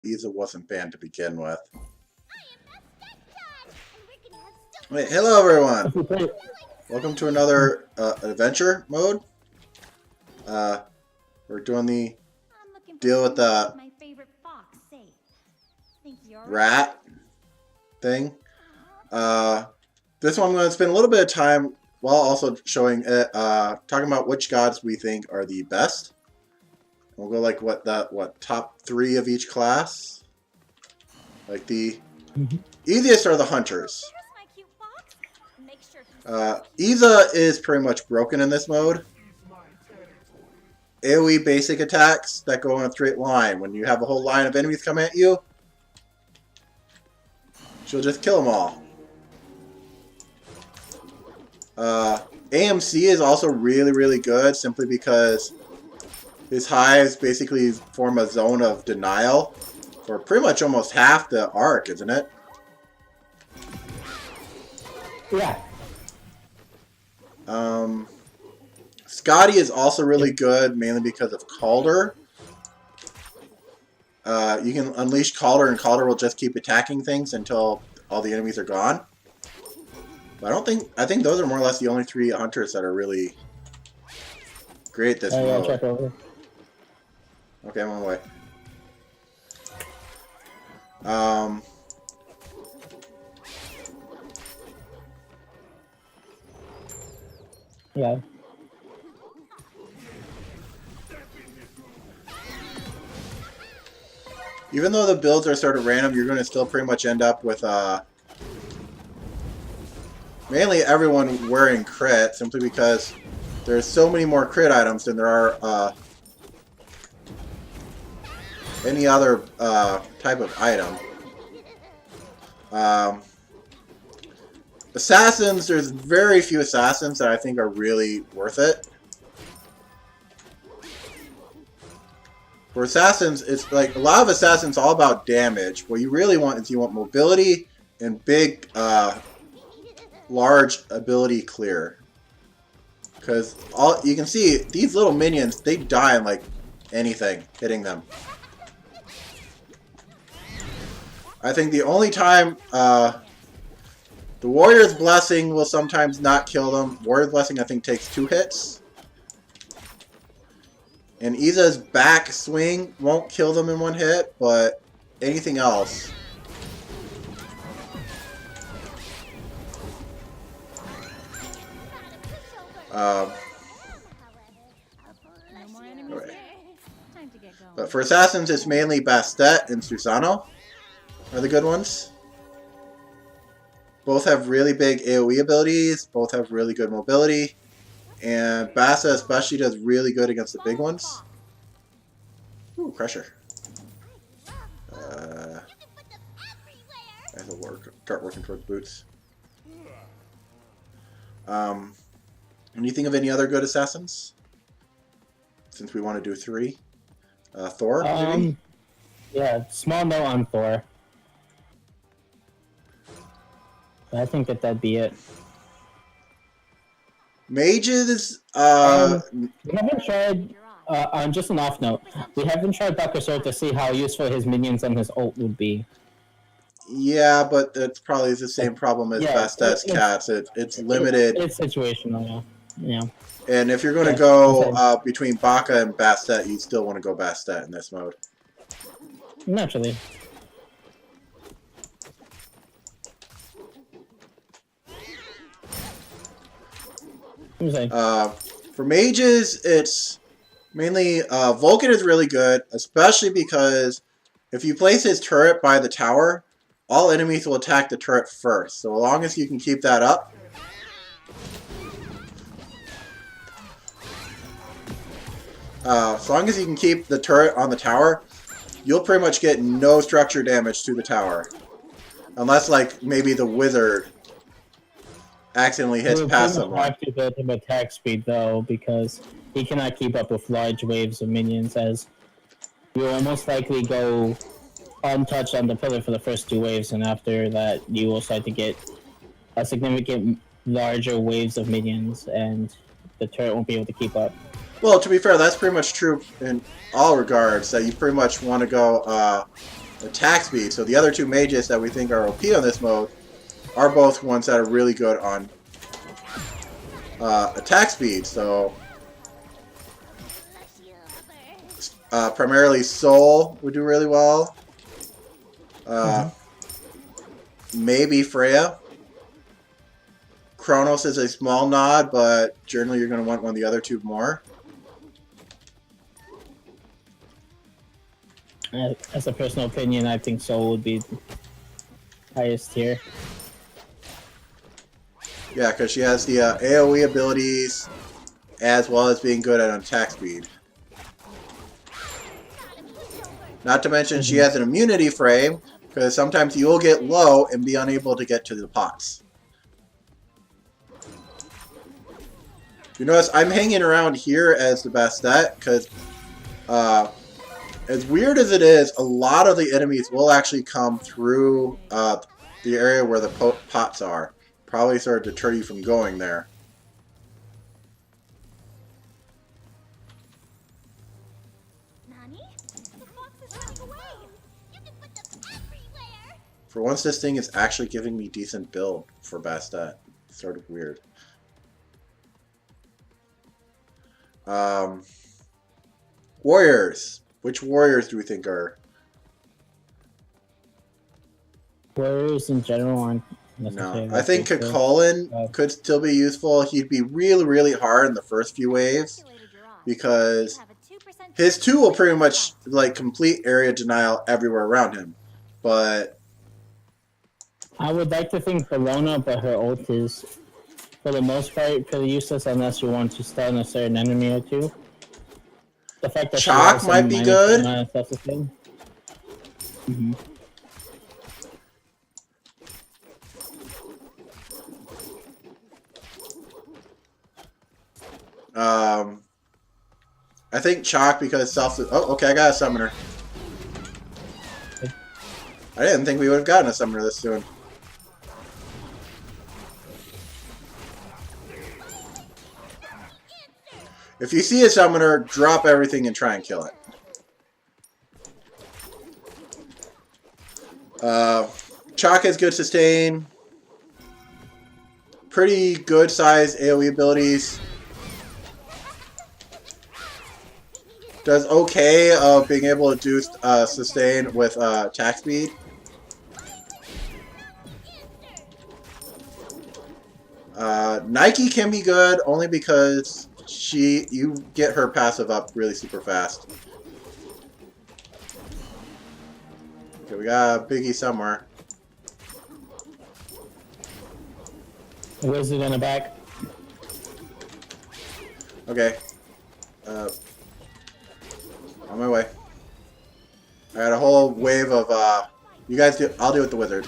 Iza wasn't banned to begin with. Wait, hello everyone! Welcome to another adventure mode. We're doing the deal with the rat thing. This one I'm going to spend a little bit of time while also showing it, talking about which gods we think are the best. We'll go like what top 3 of each class. Like the easiest are the hunters. Iza is pretty much broken in this mode. AoE basic attacks that go in a straight line. When you have a whole line of enemies come at you, she'll just kill them all. AMC is also really good simply because his hives basically form a zone of denial for pretty much almost half the arc, isn't it? Yeah. Scotty is also really good, mainly because of Calder. You can unleash Calder, and Calder will just keep attacking things until all the enemies are gone. But I think those are more or less the only 3 hunters that are really great this mode. Check over. Okay, I'm on the way. Yeah. Even though the builds are sort of random, you're going to still pretty much end up with mainly everyone wearing crit, simply because there's so many more crit items than there are any other type of item. Assassins, there's very few assassins that I think are really worth it. For assassins, it's like a lot of assassins all about damage. What you really want is you want mobility and big, large ability clear. Because you can see these little minions, they die in like anything hitting them. I think the only time the Warrior's Blessing will sometimes not kill them. Warrior's Blessing I think takes 2 hits. And Iza's back swing won't kill them in 1 hit, but anything else. Okay. But for assassins, it's mainly Bastet and Susano are the good ones. Both have really big AoE abilities, both have really good mobility. And Bastet especially does really good against the big ones. Ooh, Crusher. I have to start working towards boots. Can you think of any other good assassins? Since we want to do 3. Thor, maybe? Yeah, small note on Thor. I think that'd be it. Mages, we haven't tried, on just an off note, we haven't tried Bakasur to see how useful his minions and his ult would be. Yeah, but it's probably the same problem as Bastet's cats. It's limited. It's situational, yeah. And if you're going to go between Baka and Bastet, you still want to go Bastet in this mode. Naturally. For mages, it's mainly Vulcan is really good, especially because if you place his turret by the tower, all enemies will attack the turret first. So as long as you can keep that up, as long as you can keep the turret on the tower, you'll pretty much get no structure damage to the tower, unless like maybe the wizard accidentally hits past someone. You have to build him attack speed though, because he cannot keep up with large waves of minions, as you will most likely go untouched on the pillar for the first 2 waves, and after that you will start to get a significant larger waves of minions, and the turret won't be able to keep up. Well, to be fair, that's pretty much true in all regards, that you pretty much want to go attack speed. So the other two mages that we think are OP on this mode are both ones that are really good on attack speed. So primarily Soul would do really well. Maybe Freya. Kronos is a small nod, but generally you're going to want one of the other two more. As a personal opinion, I think Soul would be highest tier. Yeah, because she has the AoE abilities as well as being good at attack speed. Not to mention she has an immunity frame, because sometimes you'll get low and be unable to get to the pots. You notice I'm hanging around here as the Bastet, because as weird as it is, a lot of the enemies will actually come through the area where the pots are. Probably sort of deter you from going there. For once, this thing is actually giving me decent build for Bastet. Sort of weird. Warriors. Which warriors do we think are? Warriors in general aren't No, necessarily. I think Kakolin could still be useful. He'd be really, really hard in the first few waves because his 2 will pretty much like complete area denial everywhere around him. But I would like to think Bellona, but her ult is, for the most part, pretty useless unless you want to stun a certain enemy or two. The fact that Chalk might be good. I think Chalk because self. Oh, okay, I got a summoner. I didn't think we would have gotten a summoner this soon. If you see a summoner, drop everything and try and kill it. Chalk has good sustain. Pretty good size AoE abilities. Does okay of being able to do sustain with attack speed. Nike can be good only because you get her passive up really super fast. Okay, we got a biggie somewhere. Wizard in the back. Okay. On my way. I got a whole wave of you guys do. I'll do it with the wizard.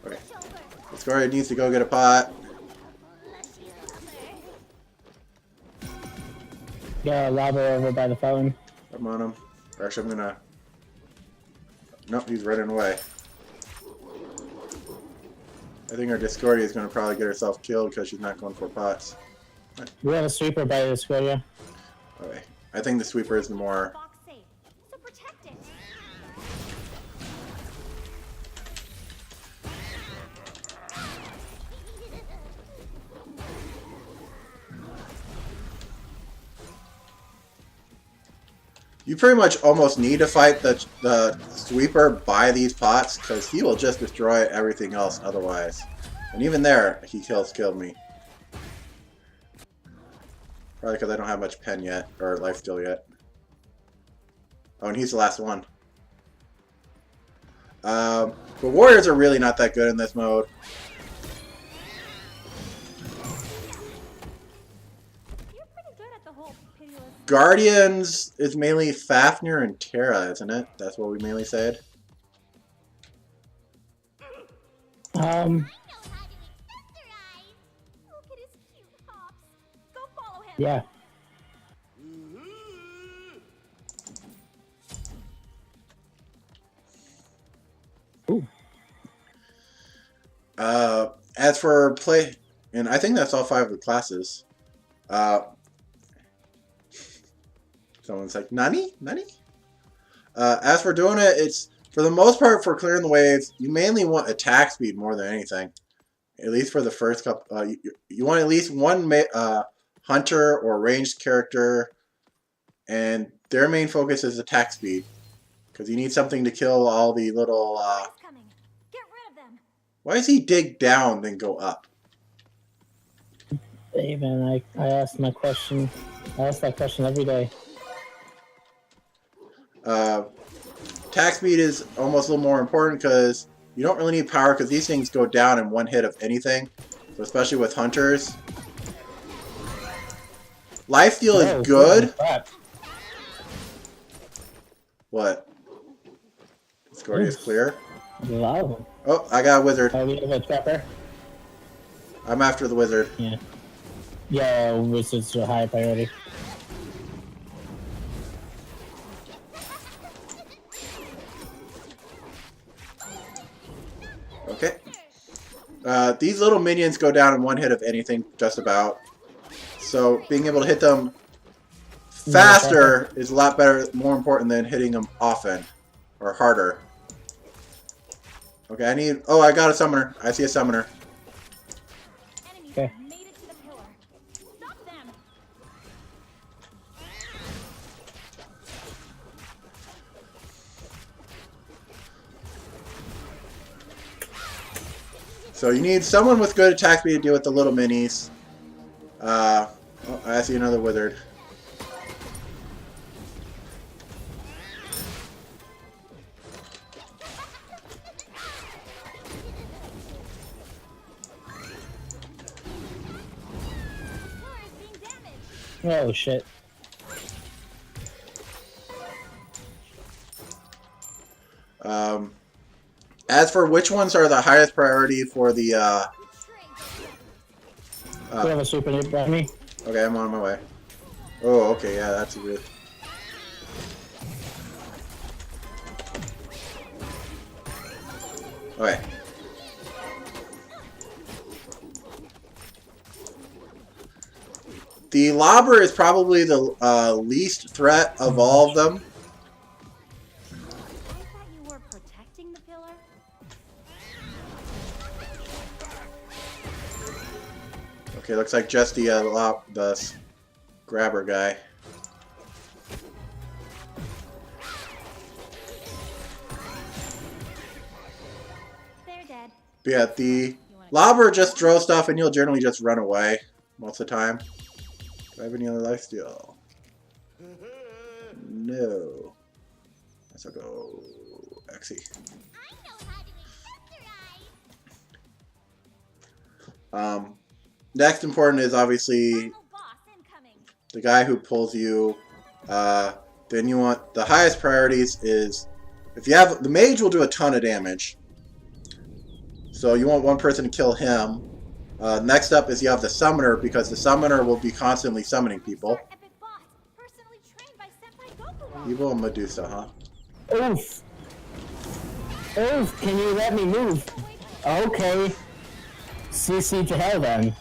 Okay. Scoria needs to go get a pot. Yeah, lava over by the fountain. I'm on him. Or actually, I'm gonna. Nope, he's running away. I think our Discordia is gonna probably get herself killed because she's not going for pots. We have a sweeper by the Discordia. Okay. I think the sweeper is the more. You pretty much almost need to fight the sweeper by these pots because he will just destroy everything else otherwise. And even there, he killed me. Probably because I don't have much pen yet, or life steal yet. Oh, and he's the last one. But warriors are really not that good in this mode. Guardians is mainly Fafnir and Terra, isn't it? That's what we mainly said. Yeah. Ooh. As for play, and I think that's all 5 of the classes. Someone's like, Nani? Nani? As for doing it, it's, for the most part, for clearing the waves, you mainly want attack speed more than anything. At least for the first couple. You want at least one hunter or ranged character, and their main focus is attack speed. Because you need something to kill all the little... Get rid of them. Why does he dig down then go up? Hey man, I asked my question. I ask that question every day. Attack speed is almost a little more important because you don't really need power because these things go down in one hit of anything. So especially with hunters. Lifesteal is good. What? Discordia is clear. Wow. Oh, I got a wizard. Oh, we have a trapper. I'm after the wizard. Yeah. Yeah, wizards are high priority. Okay. These little minions go down in one hit of anything, just about. So being able to hit them faster is a lot better, more important than hitting them often or harder. Okay, I need. Oh, I got a summoner. I see a summoner. Okay. Made it to the pillar. Stop them. So you need someone with good attack speed to deal with the little minis. Oh, I see another wizard. Oh shit. As for which ones are the highest priority for the We have a super noob by me. okay, I'm on my way. Oh, okay, yeah, that's a good. Okay. The lobber is probably the least threat of all of them. I thought you were protecting the pillar. Okay, looks like just the grabber guy. They're dead. But yeah, the lobber just throws stuff and you'll generally just run away most of the time. Do I have any other lifesteal? No. Let's go Exy. I know how to accessorize. Next important is obviously Final boss incoming. the guy who pulls you. Then you want the highest priorities is if you have the mage will do a ton of damage. So you want one person to kill him. Next up is you have the summoner because the summoner will be constantly summoning people. Epic boss, personally trained by Senpai Goku. Evil and Medusa, huh? Oof. Oof, can you let me move? Okay. CC to hell then.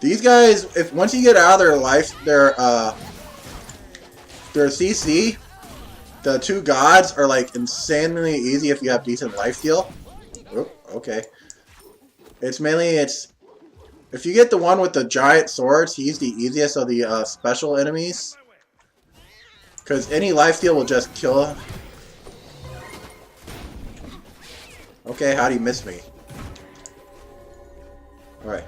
These guys, if once you get out of their life, their CC, the two gods are like insanely easy if you have decent life steal. Oh, okay. It's mainly if you get the one with the giant swords, he's the easiest of the special enemies. Because any life steal will just kill him. Okay, how do you miss me? Alright.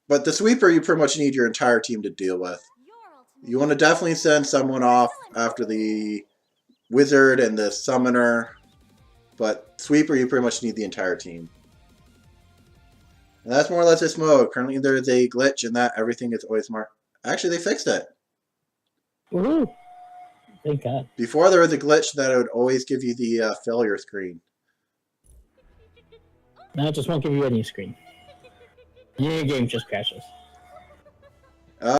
But the sweeper, you pretty much need your entire team to deal with. You want to definitely send someone off after the wizard and the summoner. But sweeper, you pretty much need the entire team. And that's more or less this mode. Currently, there is a glitch in that everything is always marked. Actually, they fixed it. Woohoo! Thank God. Before, there was a glitch that it would always give you the failure screen. Now it just won't give you any screen. Your game just crashes.